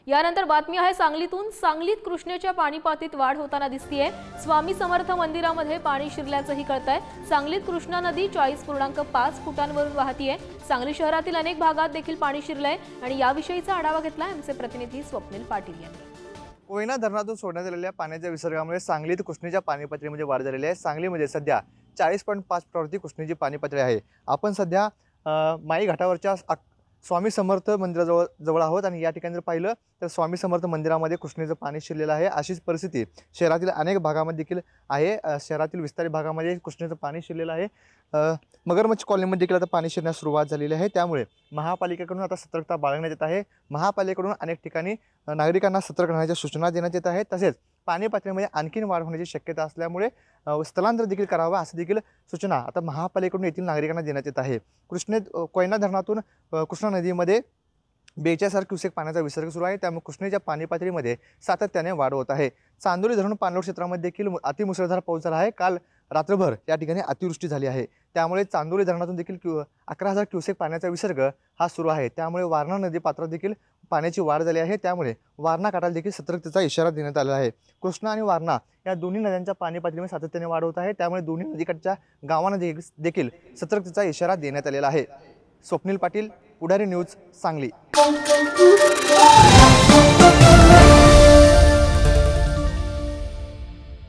यानंतर बातमी आहे सांगलीतून। सांगलीत कृष्णेच्या पाणी पातळीत वाढ होताना दिसतेय। स्वामी समर्थ मंदिरामध्ये पाणी शिरल्याचंही कळतंय। सांगलीत कृष्णा नदी 40.5 फुटांवरून वाहतीये। सांगली शहरातील अनेक भागात देखील पाणी शिरलंय आणि याविषयीचा आढावा घेतला आमचे प्रतिनिधी स्वप्नील पाटील यांनी। कोयना धरणातून सोडण्यात आलेल्या पाण्याच्या विसर्गामुळे सांगलीत कृष्णेच्या पाणी पातळीमध्ये वाढ झालेली आहे। सांगलीमध्ये सध्या 40.5 फुटावरती कृष्णेची पाणी पातळी आहे। आपण सध्या माई घाटावरच्या स्वामी समर्थ मंदिराजवळ आहोत आणि या ठिकाणी जर पाहिलं तर स्वामी समर्थ मंदिरामध्ये कृष्णेचं पाणी शिरलेलं आहे। अशीच परिस्थिती शहरातील अनेक भागामध्ये देखील आहे। शहरातील विस्तारित भागामध्ये कृष्णेचं पाणी शिरलेलं आहे। मगरमच्छ कॉलनीमध्ये देखील आता पाणी शिरण्यास सुरुवात झालेली आहे। त्यामुळे महापालिकेकडून आता सतर्कता बाळगण्यात येत आहे। महापालिकेकडून अनेक ठिकाणी नागरिकांना सतर्क राहण्याच्या सूचना देण्यात येत आहेत। तसेच पाणी पातळीमध्ये आणखीन वाढ होण्याची शक्यता असल्यामुळे स्थलांतर देखील करावं असं देखील सूचना आता महापालिकेकडून येथील नागरिकांना देण्यात येत आहे। कोयना धरणातून कृष्णा नदीमध्ये 42 क्युसेक पाण्याचा विसर्ग सुरू आहे। त्यामुळे कृष्णेच्या पाणी पातळीमध्ये सातत्याने वाढ होत आहे। चांदोली धरण पाणलोट क्षेत्रामध्ये देखील अतिमुसळधार पाऊस झाला आहे। काल रात्रभर या ठिकाणी अतिवृष्टी झाली आहे। त्यामुळे चांदोली धरणातून देखील 11,000 क्युसेक पाण्याचा विसर्ग हा सुरू आहे। त्यामुळे वारणा नदी पात्रात देखील पाण्याची वाढ झाली आहे। त्यामुळे वारणा काठाला देखील सतर्कतेचा इशारा देण्यात आला आहे। कृष्णा आणि वारणा या दोन्ही नद्यांच्या पाणी पातळीमध्ये सातत्याने वाढ होत आहे। त्यामुळे दोन्ही नदीकाठच्या गावांना देखील सतर्कतेचा इशारा देण्यात आलेला आहे। स्वप्नील पाटील, पुढारी न्यूज, सांगली।